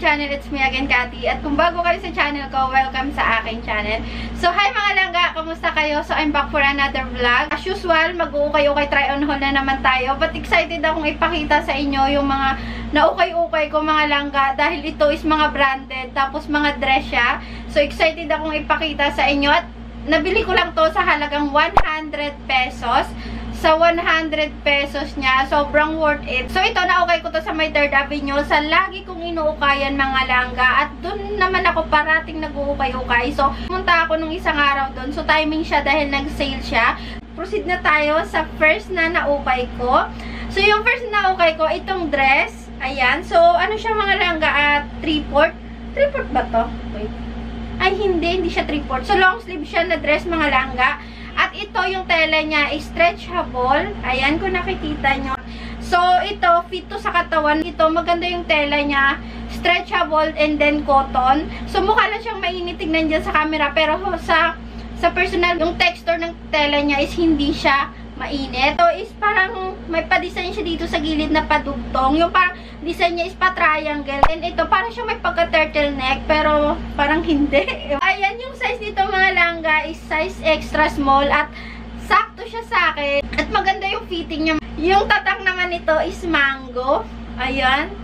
channel. It's me again, Cathy. At kung bago kayo sa channel ko, welcome sa aking channel. So, hi mga langga! Kamusta kayo? So, I'm back for another vlog. As usual, mag-uukay-ukay try on haul na naman tayo. But excited akong ipakita sa inyo yung mga naukay-ukay ko mga langga. Dahil ito is mga branded, tapos mga dress siya. So, excited akong ipakita sa inyo. At nabili ko lang to sa halagang 100 pesos. Sa 100 pesos niya. Sobrang worth it. So, ito, naukay ko to sa may 3rd Avenue. Sa lagi kong inuukayan mga langga. At dun naman ako parating nag-uukay-ukay. So, pumunta ako nung isang araw dun. So, timing siya dahil nag-sale siya. Proceed na tayo sa first na naukay ko. So, yung first na naukay ko, itong dress. Ayan. So, ano siya mga langga? 3/4. 3/4 ba to? Wait. Ay, hindi siya 3/4. So, long sleeve siya na dress mga langga. At ito, yung tela niya is stretchable. Ayan, kung nakikita nyo. So, ito, fit to sa katawan. Ito, maganda yung tela niya. Stretchable and then cotton. So, mukha lang siyang mainit tignan dyan sa camera. Pero sa personal, yung texture ng tela niya is hindi siya mainit. So, is parang may pa-design siya dito sa gilid na padugtong. Yung parang design niya is pa-triangle. And ito, parang siya may pagka-turtleneck. Pero, parang hindi. Ayan, yung size nito mga langga is size extra small. At sakto siya sa akin. At maganda yung fitting niya. Yung tatak naman nito is mango. Ayan.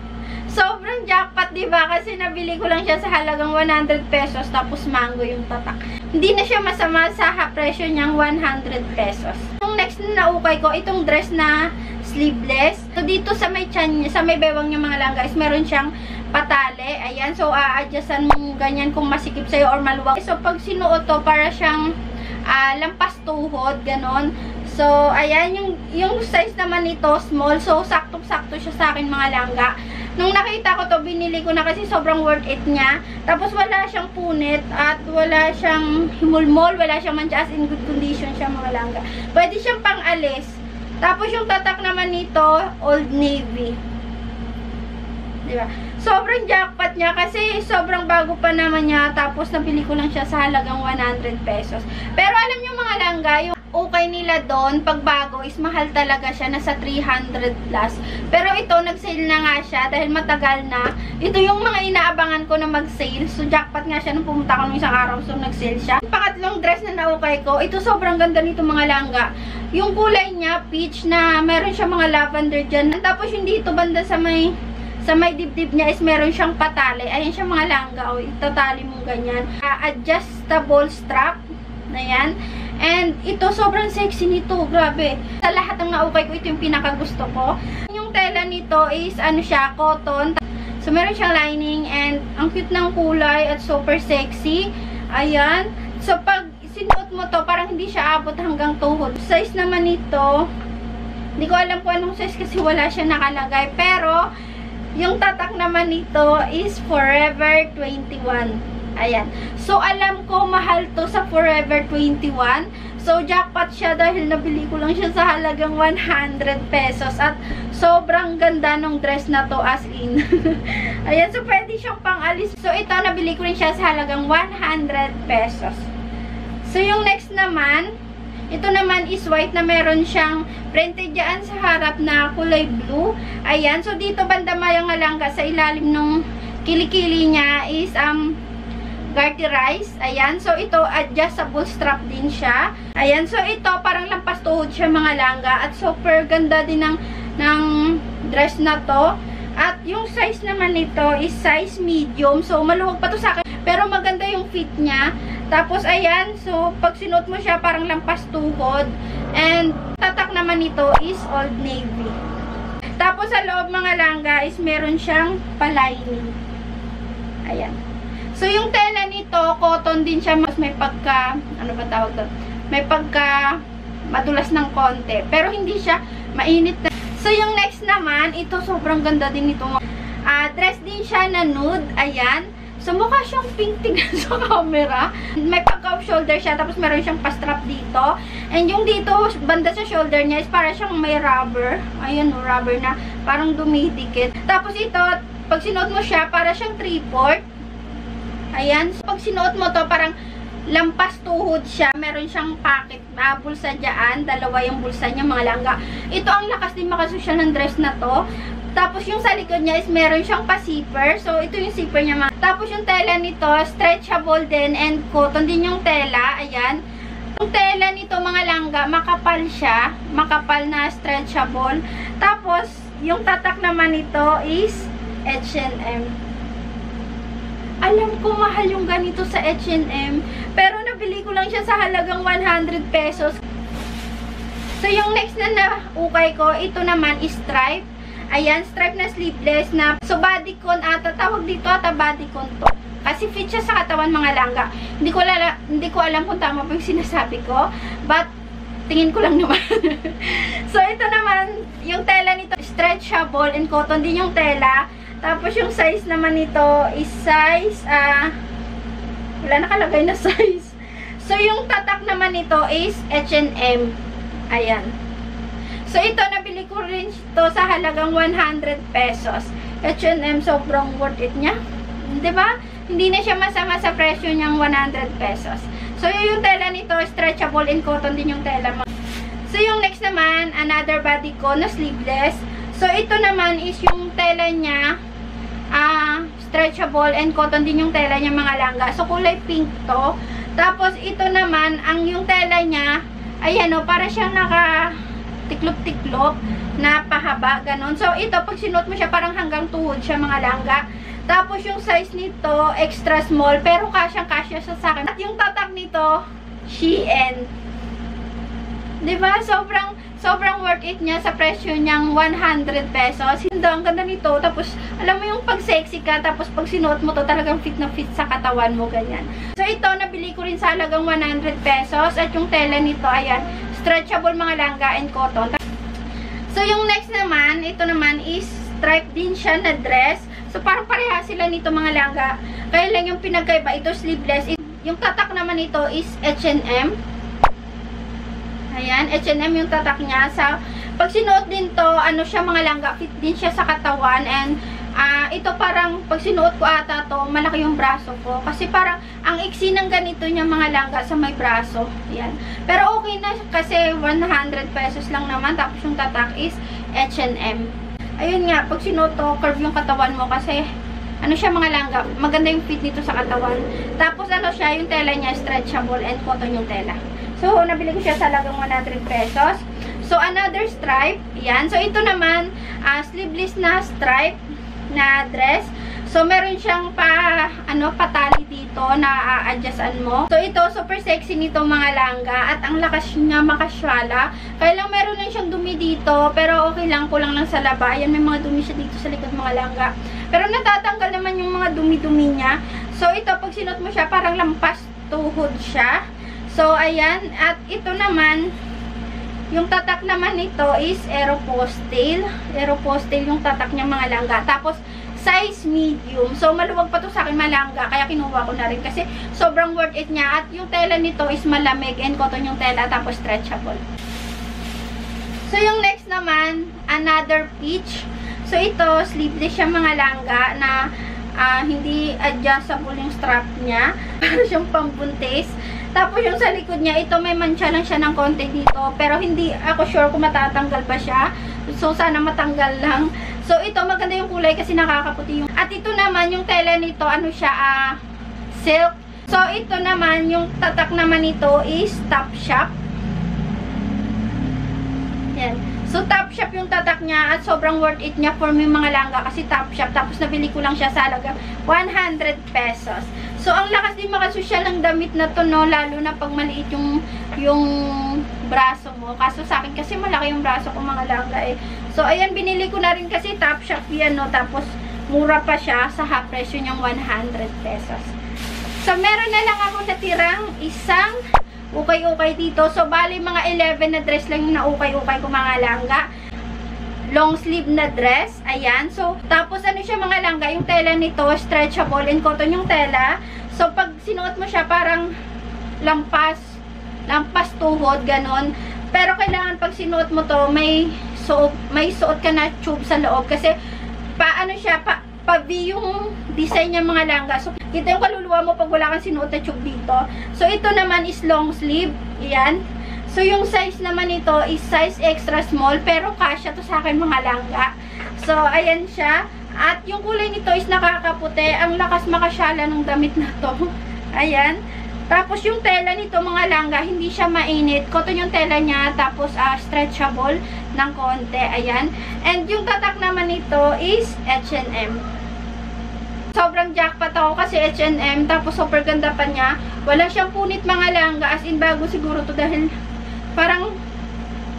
Sobrang jackpot, diba? Kasi nabili ko lang siya sa halagang 100 pesos. Tapos mango yung tatak. Hindi na siya masama sa presyo niyang 100 pesos. Yung next na naukay ko, itong dress na sleeveless. So, dito sa may tiyan niya, sa may bewang niya mga langga, is meron siyang patale. Ayan. So, a-adjustan mo ganyan kung masikip sa'yo or maluwag. So, pag sinuot to, para siyang lampas tuhod, ganon. So, ayan. Yung size naman nito, small. So, saktong-sakto siya sa akin mga langga. Nung nakita ko to, binili ko na kasi sobrang worth it niya. Tapos wala siyang punit at wala siyang himulmol, wala siyang mancha, as in good condition siya mga langga. Pwede siyang pang-alis. Tapos yung tatak naman nito, Old Navy. Diba? Sobrang jackpot niya kasi sobrang bago pa naman niya. Tapos nabili ko lang siya sa halagang 100 pesos. Pero alam niyo mga langga, yung okay nila doon, pag bago, is mahal talaga siya, nasa 300 plus. Pero ito, nag-sale na nga siya dahil matagal na. Ito yung mga inaabangan ko na mag-sale. So, jackpot nga siya nung pumunta ko nung isang araw. So, nag-sale siya. Pangatlong dress na naukay ko, ito sobrang ganda nito mga langga. Yung kulay niya, peach na meron siya mga lavender dyan. Tapos yung dito banda sa may dibdib niya is meron siyang patali. Ayan siya mga langga. O, itatali mo ganyan. Adjustable strap. Ayan. And ito, sobrang sexy nito. Grabe. Sa lahat ng naukay ko, ito yung pinakagusto ko. Yung tela nito is, ano siya, cotton. So, meron siyang lining and ang cute ng kulay at super sexy. Ayan. So, pag sinuot mo to, parang hindi siya abot hanggang tuhod. Size naman nito, hindi ko alam kung anong size kasi wala siya nakalagay. Pero, yung tatak naman nito is Forever 21. Ayan. So, alam ko, mahal to sa Forever 21. So, jackpot siya dahil nabili ko lang siya sa halagang 100 pesos. At sobrang ganda ng dress na to as in. Ayan. So, pwede siyang pang-alis. So, ito, nabili ko rin siya sa halagang 100 pesos. So, yung next naman, ito naman is white na meron siyang printed dyan sa harap na kulay blue. Ayan. So, dito banda mayang alangga sa ilalim ng kilikili niya is, garterized. Ayan. So, ito, adjustable strap din siya. Ayan. So, ito, parang lampas tuhod siya mga langga. At super ganda din ng dress na to. At yung size naman nito is size medium. So, maluwag pa to sa akin. Pero maganda yung fit niya. Tapos, ayan. So, pag sinuot mo siya, parang lampas tuhod. And, tatak naman nito is Old Navy. Tapos, sa loob mga langga is meron siyang palining. Ayan. So, yung tela nito, cotton din siya. Mas may pagka, ano ba tawag doon? May pagka madulas ng konti. Pero hindi siya mainit na. So, yung next naman, ito sobrang ganda din ito. Dress din siya na nude. Ayan. So, mukha siyang pink tignan sa camera. May pagka-off shoulder siya. Tapos, meron siyang pa-strap dito. And yung dito, banda sa shoulder niya is para siyang may rubber. Ayan, rubber na parang dumidikit. Tapos, ito, pag sinuot mo siya, para siyang 3/4. Ayan. So, pag sinuot mo to, parang lampas tuhod siya. Meron siyang pocket, bulsa dyan. Dalawa yung bulsa niya, mga langga. Ito ang lakas din makasosyal ng dress na to. Tapos yung sa likod niya is meron siyang pa-zipper. So, ito yung zipper niya mga. Tapos yung tela nito, stretchable din and cotton din yung tela. Ayan. Yung tela nito mga langga, makapal siya. Makapal na stretchable. Tapos, yung tatak naman nito is H&M. Alam ko mahal yung ganito sa H&M. Pero nabili ko lang siya sa halagang 100 pesos. So, yung next na naukay ko, ito naman is stripe. Ayan, stripe na sleeveless na. So, bodycon ata. Tawag dito ata bodycon to. Kasi fit siya sa katawan mga langga. Hindi ko alam kung tama pa yung sinasabi ko. But, tingin ko lang naman. So, ito naman, yung tela nito, stretchable and cotton din yung tela. Tapos, yung size naman nito is size, wala nakalagay na size. So, yung tatak naman nito is H&M. Ayan. So, ito, nabili ko rin ito sa halagang 100 pesos. H&M, sobrang worth it niya. Diba? Hindi na siya masama sa presyo niyang 100 pesos. So, yung tela nito, stretchable and cotton din yung tela mo. So, yung next naman, another bodycon na sleeveless. So, ito naman is yung tela niya, stretchable and cotton din yung tela niya mga langga. So, kulay pink to. Tapos, ito naman, ang yung tela niya, ayan o, para siyang tiklop-tiklop na pahaba, ganun. So, ito, pag sinuot mo siya, parang hanggang tuhod siya, mga langga. Tapos, yung size nito, extra small, pero kasyang-kasya siya sa akin. At yung tatak nito, Shein. Diba? Sobrang worth it niya sa presyo niyang 100 pesos. Hindi, ang ganda nito. Tapos, alam mo yung pag sexy ka, tapos pag sinuot mo to, talagang fit na fit sa katawan mo, ganyan. So, ito, nabili ko rin sa halagang 100 pesos. At yung tela nito, ayan, stretchable mga langga and cotton. So, yung next naman, ito naman is stripe din siya na dress. So, parang pareha sila nito mga langga. Kaya lang yung pinagkaiba, ito sleeveless. Yung tatak naman nito is H&M. Ayan, H&M yung tatak niya. Sa, pag sinuot din to, ano siya mga langga, fit din siya sa katawan. And, ito parang, pag sinuot ko ata to, malaki yung braso ko. Kasi parang, ang iksi ng ganito niya mga langga sa may braso. Ayan. Pero okay na kasi 100 pesos lang naman. Tapos yung tatak is H&M. Ayun nga, pag sinuot to, curve yung katawan mo kasi, ano siya mga langga, maganda yung fit nito sa katawan. Tapos ano siya, yung tela niya, stretchable and cotton yung tela. So, nabili ko siya sa halagang 100 pesos. So, another stripe. Yan. So, ito naman, sleeveless na stripe na dress. So, meron siyang patali dito na a-adjustan mo. So, ito, super sexy nito mga langga. At ang lakas niya makasyala. Kaya lang meron lang siyang dumi dito. Pero okay lang, kulang lang sa laba. Ayan, may mga dumi siya dito sa likod mga langga. Pero natatanggal naman yung mga dumi-dumi niya. So, ito, pag sinot mo siya, parang lampas tuhod siya. So, ayan. At ito naman, yung tatak naman nito is Aeropostale. Aeropostale yung tatak niya mga langga. Tapos, size medium. So, maluwag pa to sa akin malangga. Kaya kinuha ko na rin kasi sobrang worth it niya. At yung tela nito is malamig and cotton yung tela. Tapos, stretchable. So, yung next naman, another peach. So, ito, sleeveless siya mga langga na hindi adjustable yung strap niya. Para siyang pambuntis. Tapos yung sa likod niya, ito may mancha lang siya ng konti dito. Pero hindi ako sure kung matatanggal ba siya. So, sana matanggal lang. So, ito maganda yung kulay kasi nakakaputi yung. At ito naman, yung tela nito, ano siya, silk. So, ito naman, yung tatak naman nito is Topshop. Yan. So, Topshop yung tatak niya at sobrang worth it niya for me mga langga kasi Topshop. Tapos, nabili ko lang siya sa halagang 100 pesos. So, ang lakas din makasosyal ng damit na to, no? Lalo na pag maliit yung braso mo. Kaso sa akin kasi malaki yung braso ko mga langga eh. So, ayan, binili ko na rin kasi Topshop yan, no? Tapos, mura pa siya sa half presyo niyang 100 pesos. So, meron na lang ako natirang isang ukay-ukay dito. So, bali mga 11 na dress lang yung na-ukay-ukay ko mga langga. Long sleeve na dress. Ayan. So, tapos ano siya mga langga, yung tela nito, stretchable and cotton yung tela. So, pag sinuot mo siya, parang lampas tuhod, ganon. Pero kailangan pag sinuot mo to, may suot ka na tube sa loob. Kasi, paano siya, pa-V yung design niya mga langga. So, kita yung kaluluwa mo pag wala kang sinuot na tube dito. So, ito naman is long sleeve. Ayan. So, yung size naman nito is size extra small, pero kasya to sa akin mga langga. So, ayan siya. At yung kulay nito is nakakaputi. Ang lakas makasyala ng damit na to. Ayan. Tapos yung tela nito, mga langga, hindi siya mainit. Cotton yung tela niya. Tapos, stretchable ng konti. Ayan. And yung tatak naman nito is H&M. Sobrang jackpot ako kasi H&M. Tapos, super ganda pa niya. Wala siyang punit, mga langga. As in, bago siguro to dahil parang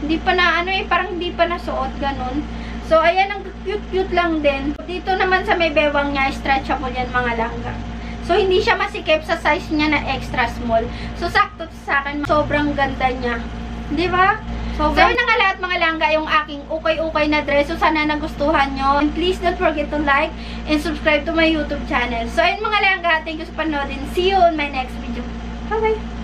hindi pa na, parang hindi pa nasuot. Ganun. So, ayan, ang cute-cute lang din. Dito naman sa may bewang niya, stretchable yan, mga langga. So, hindi siya masikip sa size niya na extra small. So, sakto sa akin. Sobrang ganda niya. Di ba? So, yun na nga lahat, mga langga, yung aking ukay-ukay na dress. So, sana nagustuhan nyo. And please don't forget to like and subscribe to my YouTube channel. So, ayun, mga langga, thank you sa panoodin. See you on my next video. Bye-bye!